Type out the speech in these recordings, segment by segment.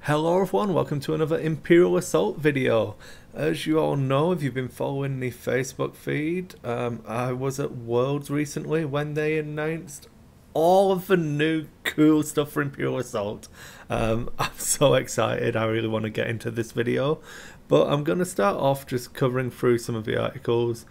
Hello everyone, welcome to another Imperial Assault video. As you all know, if you've been following the Facebook feed, I was at Worlds recently when they announced all of the new cool stuff for Imperial Assault. I'm so excited, I really want to get into this video. But I'm going to start off just covering through some of the articles.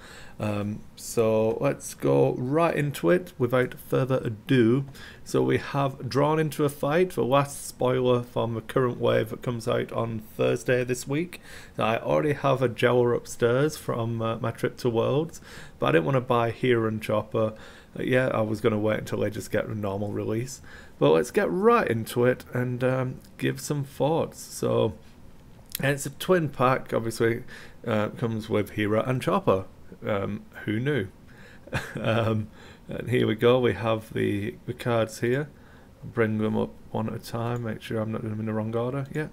So let's go right into it without further ado. So we have Drawn into a Fight, the last spoiler from the current wave that comes out on Thursday this week. Now, I already have a Jawa upstairs from my trip to Worlds, but I didn't want to buy Hera Chopper. Yeah, I was going to wait until they just get a normal release. But let's get right into it and give some thoughts. So, and it's a twin pack, obviously, comes with Hera and Chopper. Who knew? And here we go, we have the cards here. I'll bring them up one at a time, make sure I'm not doing them in the wrong order. Yeah.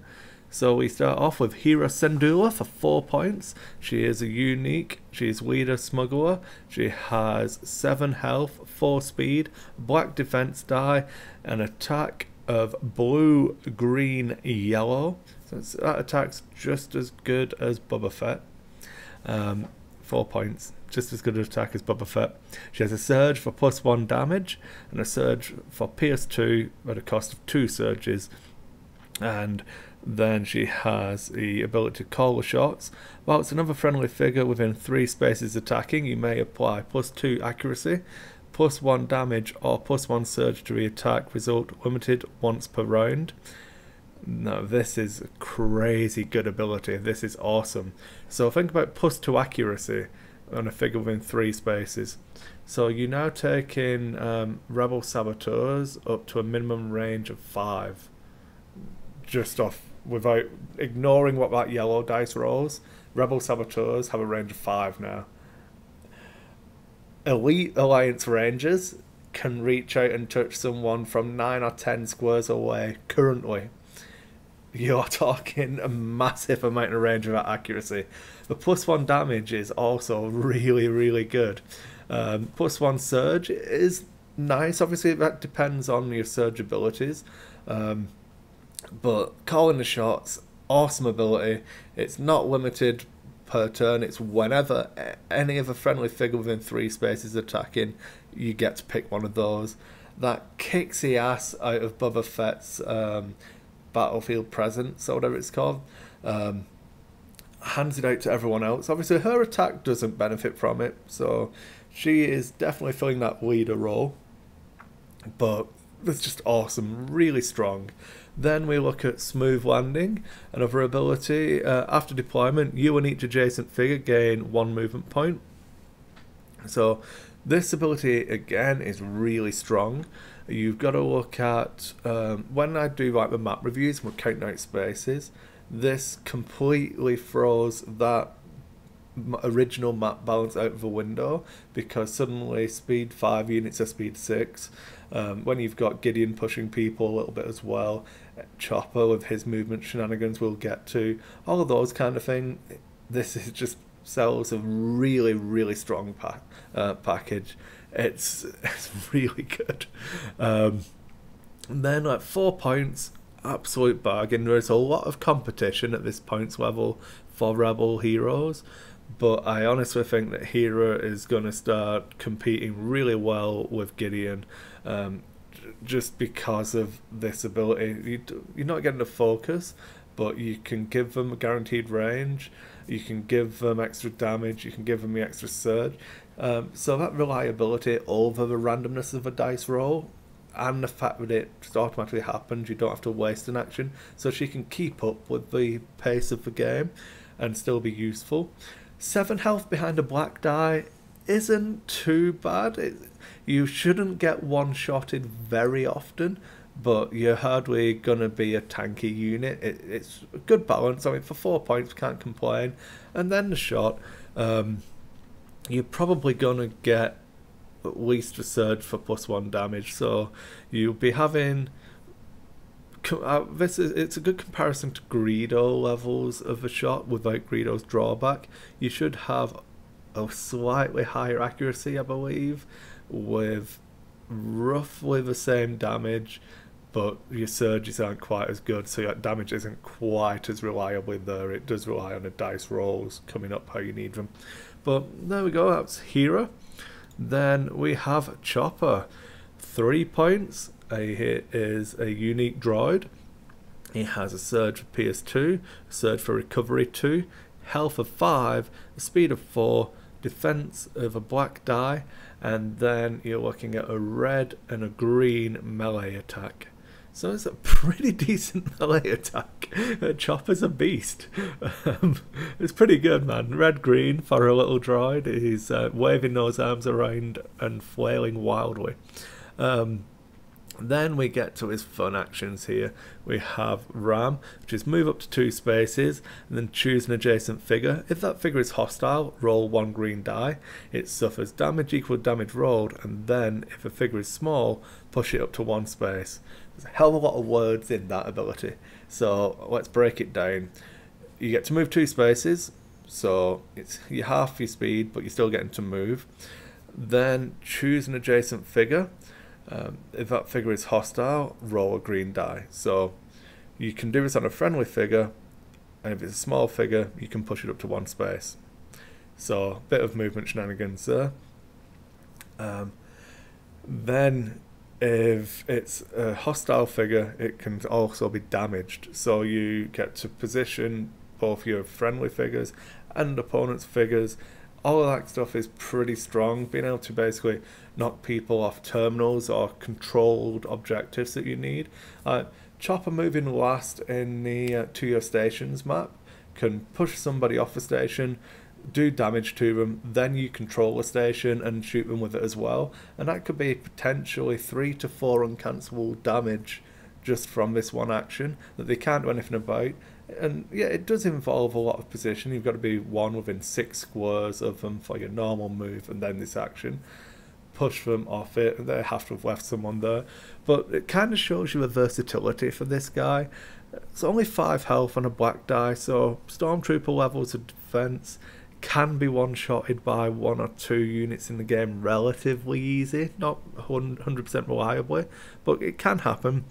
So we start off with Hera Syndulla for 4 points. She is a unique, she's leader smuggler. She has 7 health, 4 speed, black defense die, an attack of blue, green, yellow. So that attack's just as good as Boba Fett. 4 points, just as good an attack as Boba Fett. She has a surge for +1 damage and a surge for Pierce 2 at a cost of 2 surges. And then she has the ability to call the shots. While it's another friendly figure within 3 spaces attacking, you may apply +2 accuracy, +1 damage, or +1 surge to re-attack, result limited once per round. Now this is a crazy good ability. This is awesome. So think about +2 accuracy on a figure within 3 spaces. So you now take in Rebel Saboteurs up to a minimum range of 5. Just off, without ignoring what that yellow dice rolls, Rebel Saboteurs have a range of 5 now. Elite Alliance Rangers can reach out and touch someone from 9 or 10 squares away currently. You're talking a massive amount of range of that accuracy. The +1 damage is also really, really good. +1 surge is nice. Obviously, that depends on your surge abilities. But calling the shots, awesome ability. It's not limited per turn. It's whenever any of a friendly figure within 3 spaces attacking, you get to pick one of those. That kicks the ass out of Boba Fett's battlefield presence, or whatever it's called. Hands it out to everyone else. Obviously her attack doesn't benefit from it, so she is definitely filling that leader role, but it's just awesome, really strong. Then we look at Smooth Landing, another ability. After deployment, you and each adjacent figure gain 1 movement point. So this ability again is really strong. You've got to look at, when I do like the map reviews, we're counting out spaces, this completely throws that original map balance out of the window, because suddenly speed 5 units are speed 6. When you've got Gideon pushing people a little bit as well, Chopper with his movement shenanigans we'll get to, all of those kind of thing, this is just sells a really, really strong package. It's really good. And then at 4 points, absolute bargain. There's a lot of competition at this points level for Rebel heroes, but I honestly think that Hera is going to start competing really well with Gideon, just because of this ability. You're not getting the focus, but you can give them a guaranteed range, you can give them extra damage, you can give them the extra surge. So that reliability over the randomness of a dice roll, and the fact that it just automatically happens, you don't have to waste an action, so she can keep up with the pace of the game and still be useful. 7 health behind a black die isn't too bad. You shouldn't get one-shotted very often, but you're hardly going to be a tanky unit. It's a good balance. I mean, for 4 points, can't complain. And then the shot, you're probably going to get at least a surge for +1 damage. So you'll be having... it's a good comparison to Greedo levels of a shot without Greedo's drawback. You should have a slightly higher accuracy, I believe, with roughly the same damage, but your surges aren't quite as good, so your damage isn't quite as reliably there. It does rely on the dice rolls coming up how you need them. But there we go, that's Hera. Then we have Chopper. 3 points. He is a unique droid. He has a surge for Pierce 2, a surge for Recovery 2, health of 5, a speed of 4, defense of a black die, and then you're looking at a red and a green melee attack. So it's a pretty decent melee attack. Chopper's a beast. It's pretty good, man. Red-green for a little droid. He's waving those arms around and flailing wildly. Then we get to his fun actions here. We have Ram, which is move up to 2 spaces and then choose an adjacent figure. If that figure is hostile, roll 1 green die. It suffers damage equal damage rolled, and then if a figure is small, push it up to 1 space. There's a hell of a lot of words in that ability, so let's break it down. You get to move 2 spaces, so it's you half your speed, but you're still getting to move. Then choose an adjacent figure. If that figure is hostile, roll a green die. So you can do this on a friendly figure, and if it's a small figure, you can push it up to 1 space. So a bit of movement shenanigans there. Then if it's a hostile figure, it can also be damaged. So you get to position both your friendly figures and opponent's figures. All of that stuff is pretty strong, being able to basically knock people off terminals or controlled objectives that you need. Chopper moving last in the to your stations map can push somebody off the station, do damage to them, then you control the station and shoot them with it as well. And that could be potentially 3 to 4 uncancelable damage just from this one action that they can't do anything about. And yeah, it does involve a lot of position. You've got to be 1 within 6 squares of them for your normal move, and then this action. Push them off it, and they have to have left someone there. But it kind of shows you the versatility for this guy. It's only 5 health on a black die, so Stormtrooper levels of defense can be one-shotted by 1 or 2 units in the game relatively easy. Not 100% reliably, but it can happen.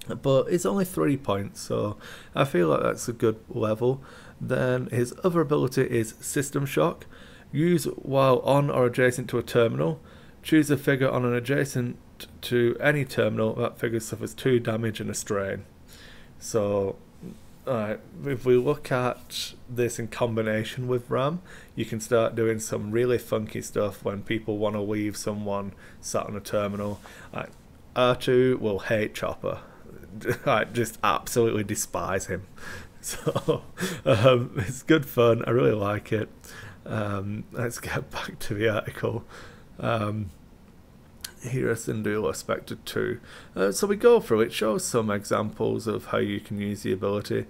But it's only 3 points, so I feel like that's a good level. Then his other ability is System Shock. Use while on or adjacent to a terminal. Choose a figure on an adjacent to any terminal. That figure suffers 2 damage and a strain. So if we look at this in combination with Ram, you can start doing some really funky stuff when people want to leave someone sat on a terminal. R2 will hate Chopper. I just absolutely despise him. So it's good fun. I really like it. Let's get back to the article. Hera Syndulla Spectre 2. So we go through it, shows some examples of how you can use the ability.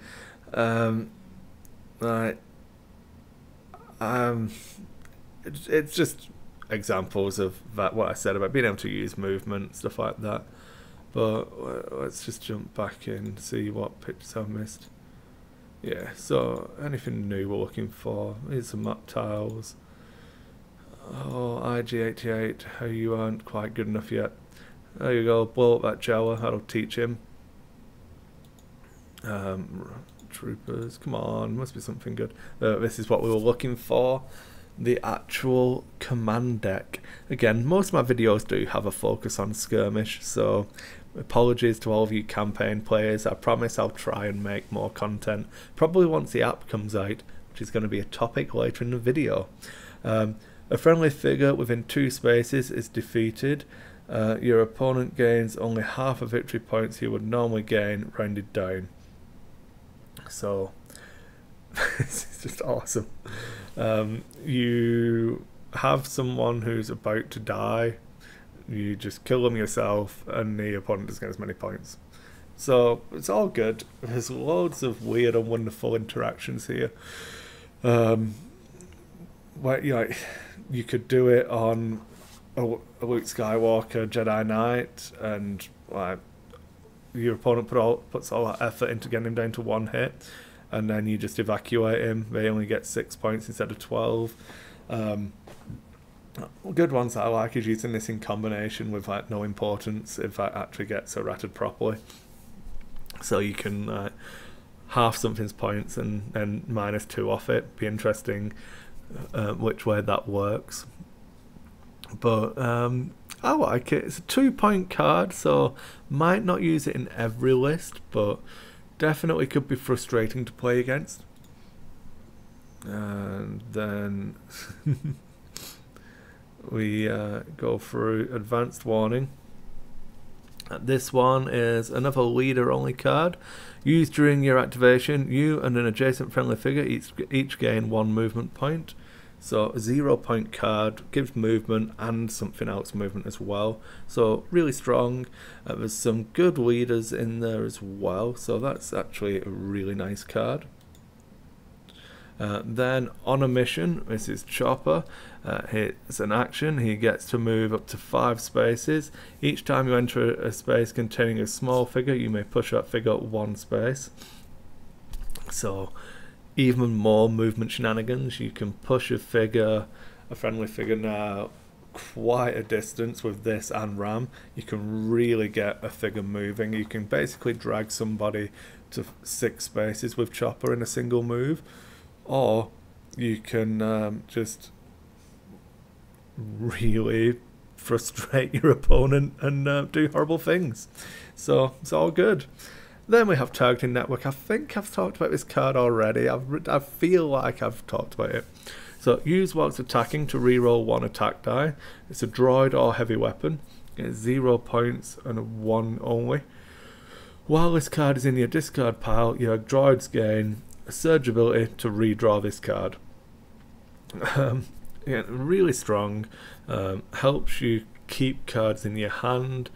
It's just examples of that, what I said about being able to use movement, stuff like that. But let's just jump back in and see what pictures I've missed. Yeah, so anything new we're looking for. Here's some map tiles. Oh, IG-88, how you aren't quite good enough yet. There you go, blow up that Jawa, that'll teach him. Troopers, come on, must be something good. This is what we were looking for. The actual command deck. Again, most of my videos do have a focus on skirmish, so apologies to all of you campaign players. I promise I'll try and make more content, probably once the app comes out, which is going to be a topic later in the video. A friendly figure within 2 spaces is defeated. Your opponent gains only half of victory points you would normally gain, rounded down. So this is just awesome. You have someone who's about to die, you just kill them yourself, and the opponent doesn't get as many points. So it's all good. There's loads of weird and wonderful interactions here. Where, you could do it on a Luke Skywalker Jedi Knight, and your opponent puts all that effort into getting him down to 1 hit, and then you just evacuate him. They only get 6 points instead of 12. Good ones I like is using this in combination with like no importance if it actually gets errated properly. So you can half something's points and -2 off it. Be interesting which way that works. But I like it. It's a 2-point card, so might not use it in every list, but definitely could be frustrating to play against. And then we go through advanced warning. This one is another leader only card. Used during your activation, you and an adjacent friendly figure each gain 1 movement point. So a 0-point card gives movement and something else movement as well. So really strong. There's some good leaders in there as well. So that's actually a really nice card. Then on a mission, this is Chopper. It's an action. He gets to move up to 5 spaces. Each time you enter a space containing a small figure, you may push that figure 1 space. So even more movement shenanigans. You can push a friendly figure now, quite a distance with this and ram. You can really get a figure moving. You can basically drag somebody to 6 spaces with Chopper in a single move. Or you can just really frustrate your opponent and do horrible things. So it's all good. Then we have Targeting Network. I think I've talked about this card already. I feel like I've talked about it. So use whilst attacking to reroll 1 attack die. It's a droid or heavy weapon. It's 0 points and a 1 only. While this card is in your discard pile, your droids gain a surge ability to redraw this card. Yeah, really strong. Helps you keep cards in your hand.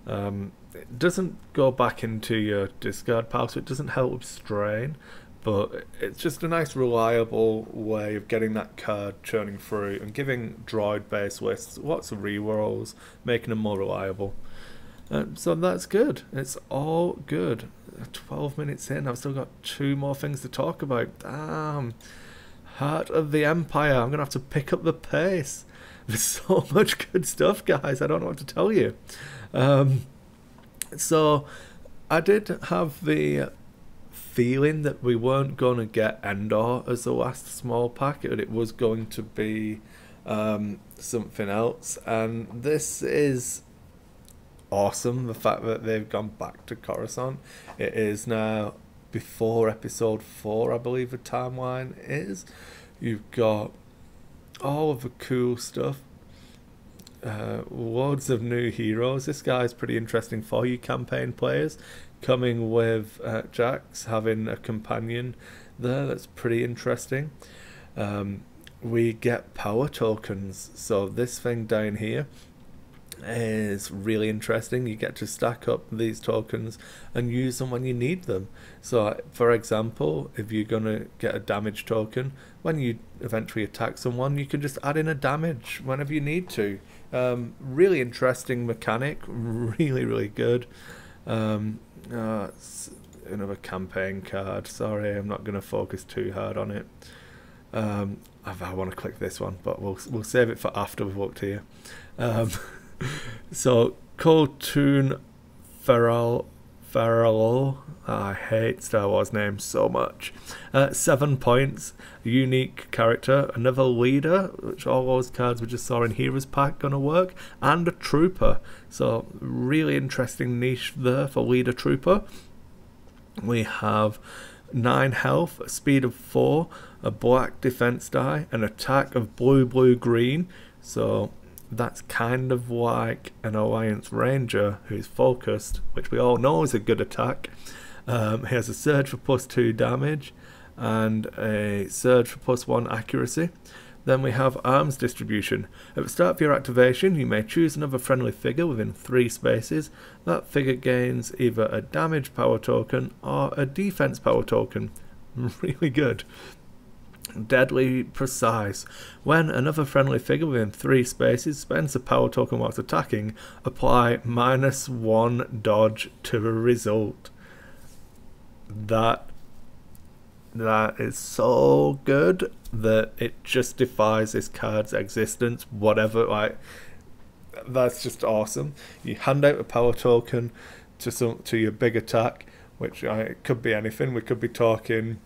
It doesn't go back into your discard pile, so it doesn't help with strain, but it's just a nice reliable way of getting that card churning through and giving droid based lists lots of rerolls, making them more reliable. So that's good. It's all good. 12 minutes in, I've still got 2 more things to talk about. Damn. Heart of the Empire. I'm going to have to pick up the pace. There's so much good stuff, guys. I don't know what to tell you. So I did have the feeling that we weren't going to get Endor as the last small pack, and it was going to be something else. And this is awesome, the fact that they've gone back to Coruscant. It is now before episode 4, I believe the timeline is. You've got all of the cool stuff, loads of new heroes. This guy's pretty interesting for you campaign players, coming with Jax, having a companion there. That's pretty interesting. We get power tokens, so this thing down here is really interesting. You get to stack up these tokens and use them when you need them. So for example, if you're gonna get a damage token, when you eventually attack someone, you can just add in a damage whenever you need to. Really interesting mechanic, really good. It's another campaign card. Sorry, I'm not gonna focus too hard on it. I want to click this one, but we'll save it for after we've looked here. So Coltoon Farrell, I hate Star Wars names so much. 7 points, unique character, another leader, which all those cards we just saw in Hera's pack gonna work, and a trooper. So really interesting niche there for leader trooper. We have 9 health, a speed of 4, a black defense die, an attack of blue green. So that's kind of like an Alliance Ranger who's focused, which we all know is a good attack. He has a surge for +2 damage and a surge for +1 accuracy. Then we have arms distribution. At the start of your activation, you may choose another friendly figure within 3 spaces. That figure gains either a damage power token or a defense power token. Really good. Deadly precise. When another friendly figure within 3 spaces spends a power token whilst attacking, apply -1 dodge to a result. That that is so good that it justifies this card's existence, whatever. Like, that's just awesome. You hand out a power token to your big attack, which it could be anything. We could be talking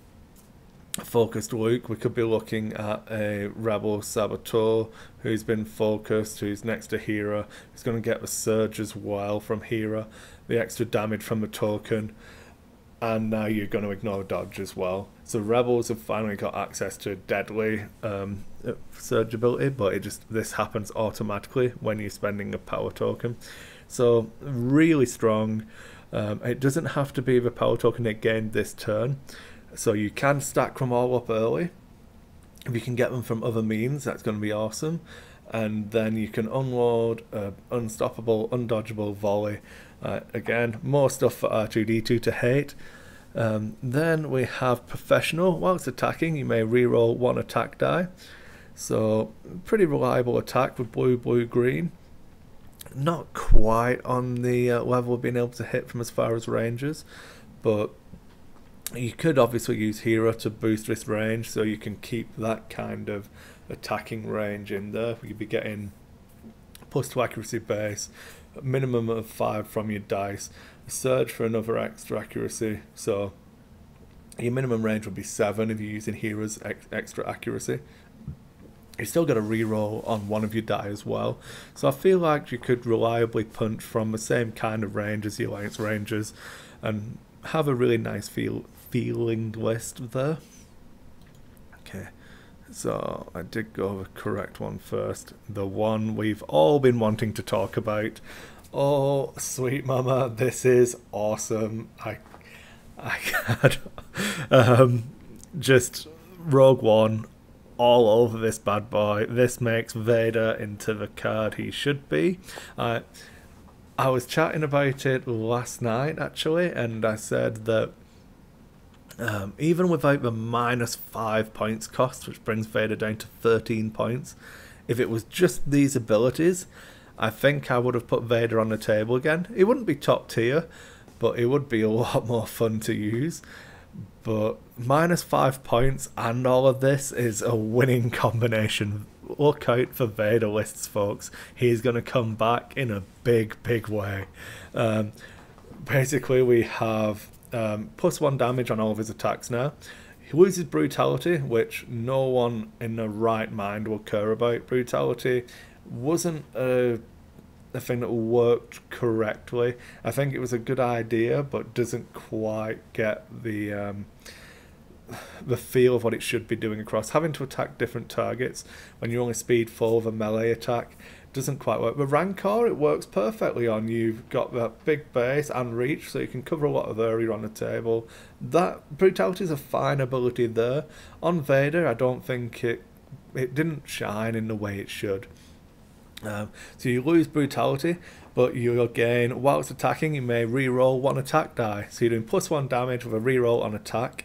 focused Luke, we could be looking at a rebel saboteur who's been focused, who's next to Hera, who's going to get the surge as well from Hera, the extra damage from the token, and now you're going to ignore dodge as well. So rebels have finally got access to deadly surge ability, but this happens automatically when you're spending a power token. So really strong. It doesn't have to be the power token it gained this turn, so you can stack them all up early. If you can get them from other means, that's going to be awesome. And then you can unload unstoppable, undodgeable volley. Again, more stuff for R2-D2 to hate. Then we have professional. Whilst attacking, you may reroll one attack die. So pretty reliable attack with blue, blue, green. Not quite on the level of being able to hit from as far as ranges, but you could obviously use Hera to boost this range, so you can keep that kind of attacking range in there. You'd be getting +2 accuracy base, a minimum of 5 from your dice, a surge for another extra accuracy, so your minimum range would be 7 if you're using Hera's extra accuracy. You still got a reroll on one of your die as well, so I feel like you could reliably punch from the same kind of range as the Alliance Rangers and have a really nice feeling list there. Okay, so I did go the correct one first, the one we've all been wanting to talk about. Oh, sweet mama, this is awesome. I had just Rogue One all over this bad boy. This makes Vader into the card he should be. I was chatting about it last night actually, and I said that even without the -5 points cost, which brings Vader down to 13 points, if it was just these abilities, I think I would have put Vader on the table again. It wouldn't be top tier, but it would be a lot more fun to use. But -5 points and all of this is a winning combination. Look out for Vader lists, folks. He's going to come back in a big, big way. Basically, we have +1 damage on all of his attacks now. He loses brutality, which no one in their right mind will care about. Brutality wasn't a thing that worked correctly. I think it was a good idea, but doesn't quite get the feel of what it should be doing across. Having to attack different targets when you're only speed 4 with a melee attack doesn't quite work. With Rancor, it works perfectly on. You've got that big base and reach, so you can cover a lot of area on the table. That brutality is a fine ability there. On Vader, I don't think it didn't shine in the way it should. So you lose brutality, but you'll gain, whilst attacking, you may reroll 1 attack die. So you're doing +1 damage with a reroll on attack.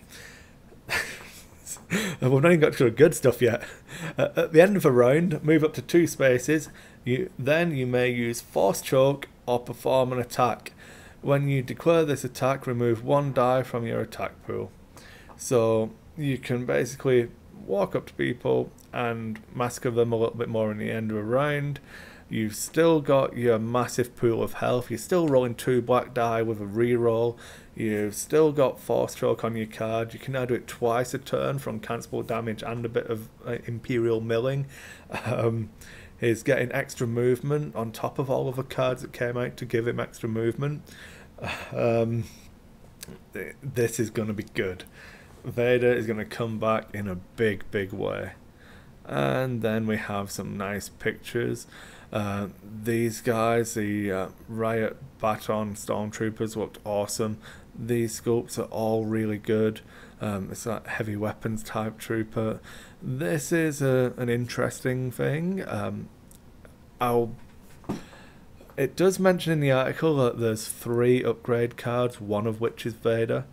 We've not even got to the good stuff yet. At the end of a round, move up to 2 spaces. Then you may use Force Choke or perform an attack. When you declare this attack, remove 1 die from your attack pool. So you can basically walk up to people and massacre them a little bit more in the end of a round. You've still got your massive pool of health. You're still rolling 2 black die with a reroll. You've still got Force Choke on your card. You can now do it twice a turn from cancelable damage and a bit of Imperial milling. He's getting extra movement on top of all of the cards that came out to give him extra movement. This is going to be good. Vader is going to come back in a big, big way. And then we have some nice pictures. These guys, the Riot Baton Stormtroopers, looked awesome. These sculpts are all really good. It's that heavy weapons type trooper. This is an interesting thing. It does mention in the article that there's 3 upgrade cards, one of which is Vader.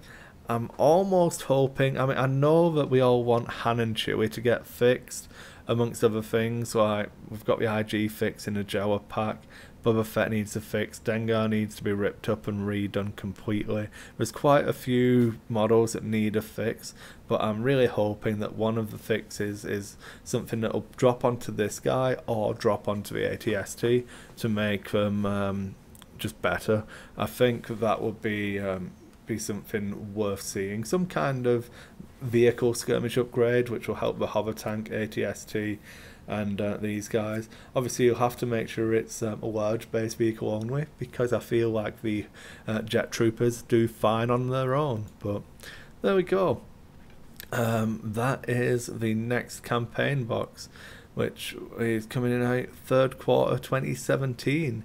I'm almost hoping, I mean, I know that we all want Han and Chewie to get fixed, amongst other things, like we've got the IG fix in the Jawa pack, Boba Fett needs a fix, Dengar needs to be ripped up and redone completely. There's quite a few models that need a fix, but I'm really hoping that one of the fixes is something that will drop onto this guy or drop onto the AT-ST to make them just better. I think that would be something worth seeing. Some kind of vehicle skirmish upgrade which will help the hover tank, AT-ST, and these guys. Obviously you'll have to make sure it's a large base vehicle only, because I feel like the jet troopers do fine on their own. But there we go. That is the next campaign box, which is coming in out 3rd quarter 2017.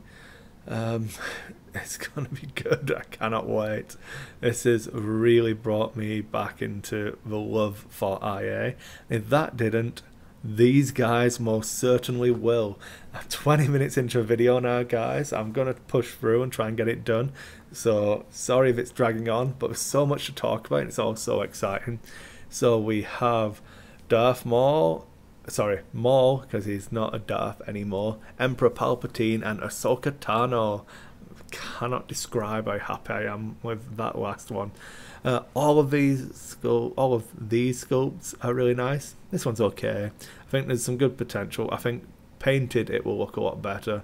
It's gonna be good. I cannot wait. This has really brought me back into the love for IA. If that didn't, these guys most certainly will. I'm 20 minutes into a video now, guys. I'm gonna push through and try and get it done, so sorry if it's dragging on, but there's so much to talk about. It's all so exciting. So we have Darth Maul, because he's not a Darth anymore, Emperor Palpatine, and Ahsoka Tano. Cannot describe how happy I am with that last one. All of these sculpts are really nice. This one's okay. I think there's some good potential. I think painted it will look a lot better,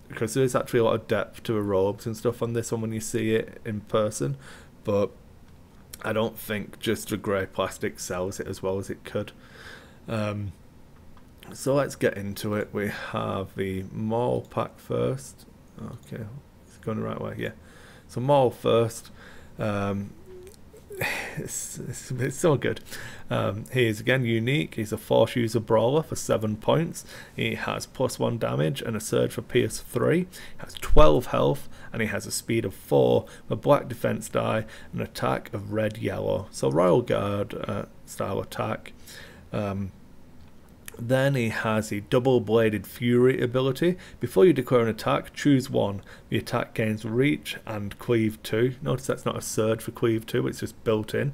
because there's actually a lot of depth to the robes and stuff on this one when you see it in person, but I don't think just the grey plastic sells it as well as it could. So let's get into it. We have the Maul pack first. Okay, it's going the right way, yeah. So Maul first. It's so good. He is again unique. He's a Force user brawler for 7 points. He has +1 damage and a surge for Pierce 3. He has 12 health and he has a speed of 4, a black defense die, and an attack of red-yellow. So Royal Guard style attack. Then he has a double-bladed fury ability. Before you declare an attack, choose one. The attack gains reach and cleave 2. Notice that's not a surge for cleave 2, it's just built in.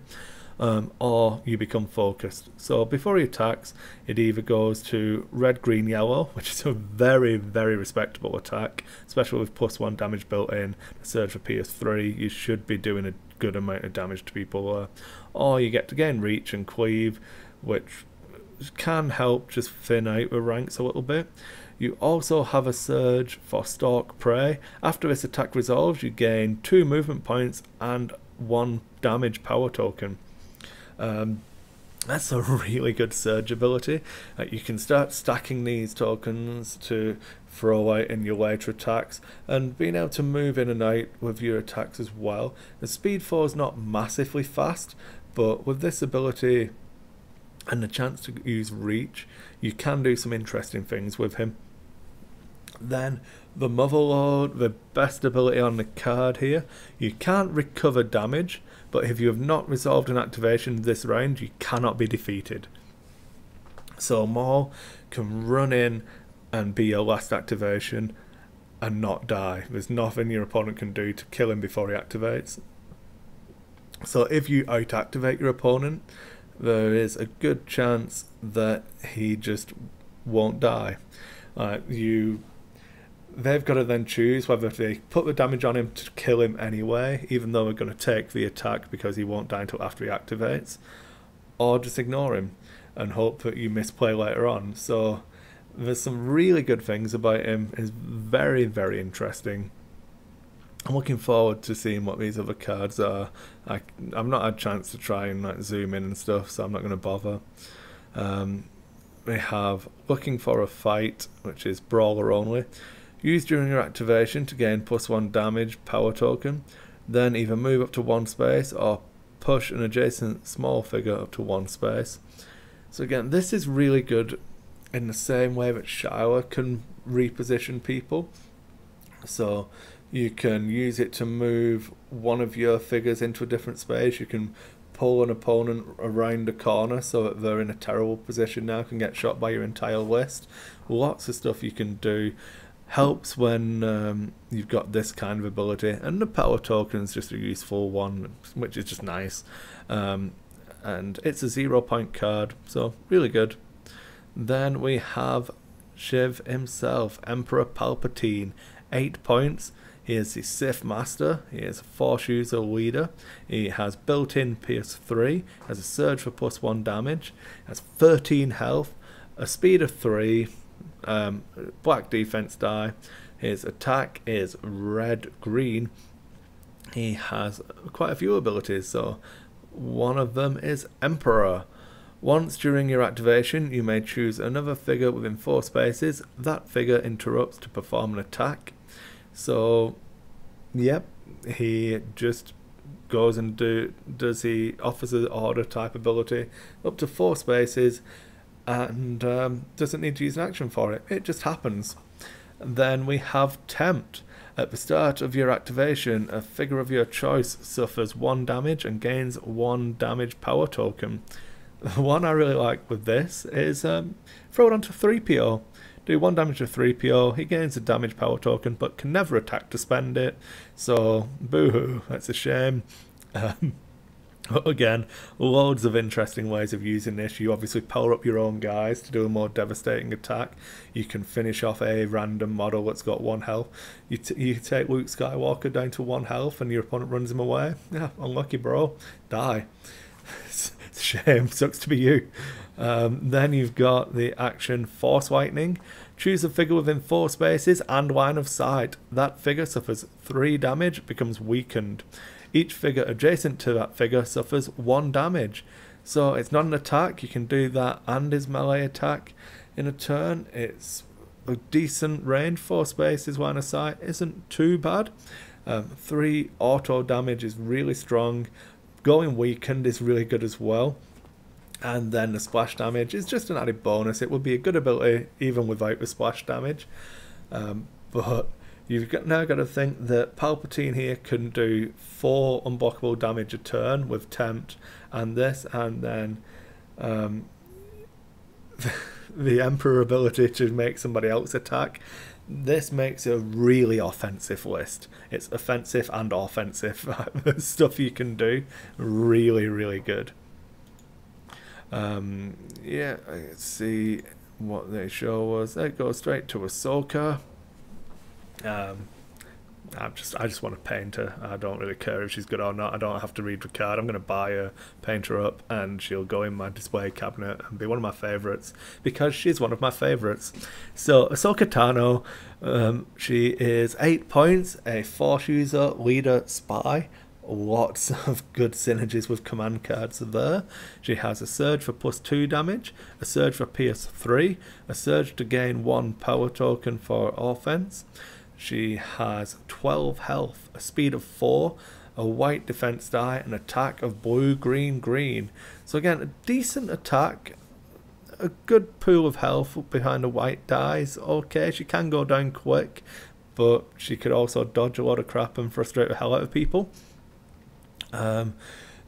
Or you become focused. So before he attacks, it either goes to red, green, yellow, which is a very, very respectable attack, especially with +1 damage built in. A surge for PS3, you should be doing a good amount of damage to people. Or you get to gain reach and cleave, which can help just thin out the ranks a little bit. You also have a surge for Stalk Prey. After this attack resolves, you gain 2 movement points and 1 damage power token. That's a really good surge ability. You can start stacking these tokens to throw out in your later attacks, and being able to move in and out with your attacks as well. The speed 4 is not massively fast, but with this ability and the chance to use reach, you can do some interesting things with him. Then the Motherlode, the best ability on the card here. You can't recover damage, but if you have not resolved an activation this round, you cannot be defeated. So Maul can run in and be your last activation and not die. There's nothing your opponent can do to kill him before he activates. So if you out-activate your opponent, there is a good chance that he just won't die. They've got to then choose whether they put the damage on him to kill him anyway, even though they're going to take the attack because he won't die until after he activates, or just ignore him and hope that you misplay later on. So there's some really good things about him. It's very, very interesting. I'm looking forward to seeing what these other cards are. I've not had a chance to try and zoom in and stuff, so I'm not going to bother. We have Looking for a Fight, which is brawler only. Use during your activation to gain +1 damage power token. Then either move up to 1 space or push an adjacent small figure up to 1 space. So again, this is really good in the same way that Shyla can reposition people. So you can use it to move one of your figures into a different space. You can pull an opponent around a corner so that they're in a terrible position now, can get shot by your entire list. Lots of stuff you can do. Helps when you've got this kind of ability. And the power token is just a useful one, which is just nice. And it's a 0-point card, so really good. Then we have Shiv himself, Emperor Palpatine, 8 points. He is the Sith Master, he is a Force user leader, he has built-in Pierce 3, has a surge for +1 damage, has 13 health, a speed of 3, black defense die, his attack is red-green, he has quite a few abilities, so one of them is Emperor. Once during your activation, you may choose another figure within 4 spaces. That figure interrupts to perform an attack. So, yep, he just goes and does the officer order type ability up to 4 spaces and doesn't need to use an action for it. It just happens. And then we have Tempt. At the start of your activation, a figure of your choice suffers 1 damage and gains 1 damage power token. The one I really like with this is throw it onto 3PO. Do 1 damage to 3PO, he gains a damage power token but can never attack to spend it. So, boo-hoo, that's a shame. Again, loads of interesting ways of using this. You obviously power up your own guys to do a more devastating attack. You can finish off a random model that's got 1 health. You take Luke Skywalker down to 1 health and your opponent runs him away. Yeah, unlucky bro. Die. It's a shame, sucks to be you. Then you've got the action Force Lightning. Choose a figure within 4 spaces and line of sight. That figure suffers 3 damage, becomes weakened. Each figure adjacent to that figure suffers 1 damage. So it's not an attack, you can do that and his melee attack in a turn. It's a decent range, 4 spaces, line of sight isn't too bad. 3 auto damage is really strong. Going weakened is really good as well. And then the splash damage is just an added bonus. It would be a good ability even without the splash damage. But you've now got to think that Palpatine here can do 4 unblockable damage a turn with Tempt and this, and then the Emperor ability to make somebody else attack. This makes a really offensive list. It's offensive and offensive stuff you can do. Really, really good. Yeah, let's see what they show us. They go straight to Ahsoka. I just want to paint her. I don't really care if she's good or not. I don't have to read the card. I'm going to buy her, paint her up, and she'll go in my display cabinet and be one of my favourites because she's one of my favourites. So Ahsoka Tano, she is 8 points, a Force user, leader, spy. Lots of good synergies with command cards there. She has a surge for +2 damage, a surge for Pierce 3, a surge to gain 1 power token for offense. She has 12 health, a speed of 4, a white defense die, an attack of blue, green, green. So again, a decent attack, a good pool of health behind the white dies. Okay, she can go down quick, but she could also dodge a lot of crap and frustrate the hell out of people.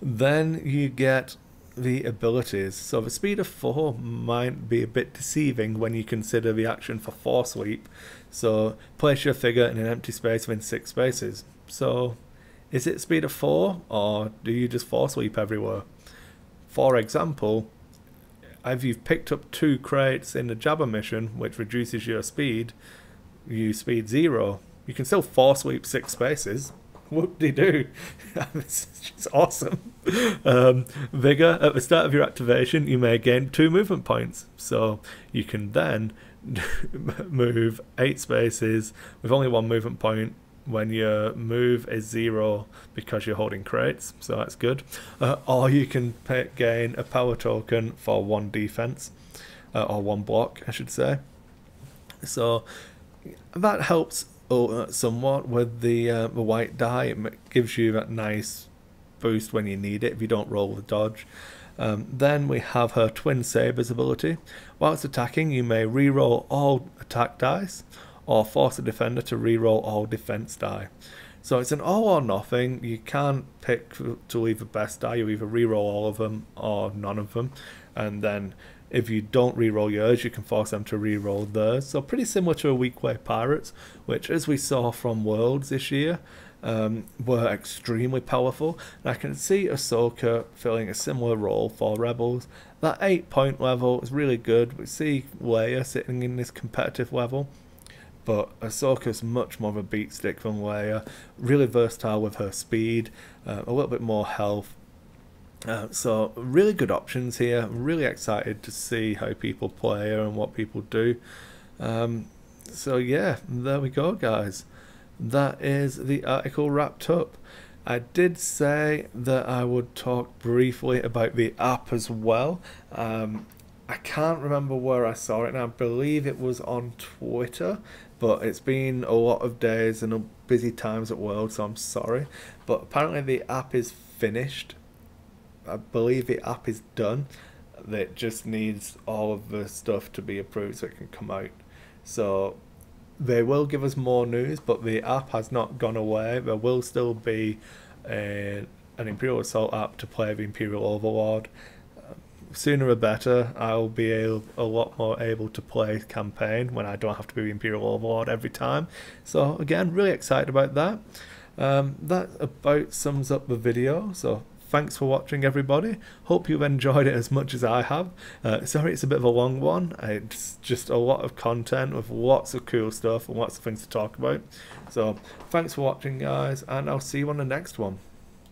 Then you get the abilities. So the speed of 4 might be a bit deceiving when you consider the action for Force Sweep. So place your figure in an empty space within 6 spaces. So is it speed of 4 or do you just Force Sweep everywhere? For example, if you've picked up 2 crates in the Jabba mission, which reduces your speed, you speed 0. You can still Force Sweep 6 spaces. Whoop-de-doo. It's awesome. Vigor, at the start of your activation, you may gain 2 movement points. So you can then move 8 spaces with only 1 movement point when your move is 0 because you're holding crates. So that's good. Or you can gain a power token for 1 defense, or 1 block, I should say. So that helps somewhat with the white die. It gives you that nice boost when you need it if you don't roll the dodge. Then we have her Twin Sabers ability. Whilst attacking, you may reroll all attack dice or force a defender to reroll all defense die. So it's an all or nothing. You can't pick to leave the best die. You either reroll all of them or none of them, and then if you don't reroll yours, you can force them to reroll theirs. So pretty similar to a weak way Pirates, which, as we saw from Worlds this year, were extremely powerful. And I can see Ahsoka filling a similar role for Rebels. That 8-point level is really good. We see Leia sitting in this competitive level, but Ahsoka's much more of a beat stick than Leia. Really versatile with her speed, a little bit more health. So really good options here. I'm really excited to see how people play her and what people do. So yeah, there we go, guys. That is the article wrapped up. I did say that I would talk briefly about the app as well. I can't remember where I saw it, and I believe it was on Twitter, but it's been a lot of days and busy times at World, so I'm sorry. But apparently the app is finished. I believe the app is done. It just needs all of the stuff to be approved so it can come out. So they will give us more news, but the app has not gone away. There will still be an Imperial Assault app to play the Imperial Overlord. Sooner the better. I'll be a lot more able to play campaign when I don't have to be the Imperial Overlord every time. So again, really excited about that. That about sums up the video. So thanks for watching, everybody. Hope you've enjoyed it as much as I have. Sorry it's a bit of a long one. It's just a lot of content with lots of cool stuff and lots of things to talk about. So thanks for watching, guys, and I'll see you on the next one.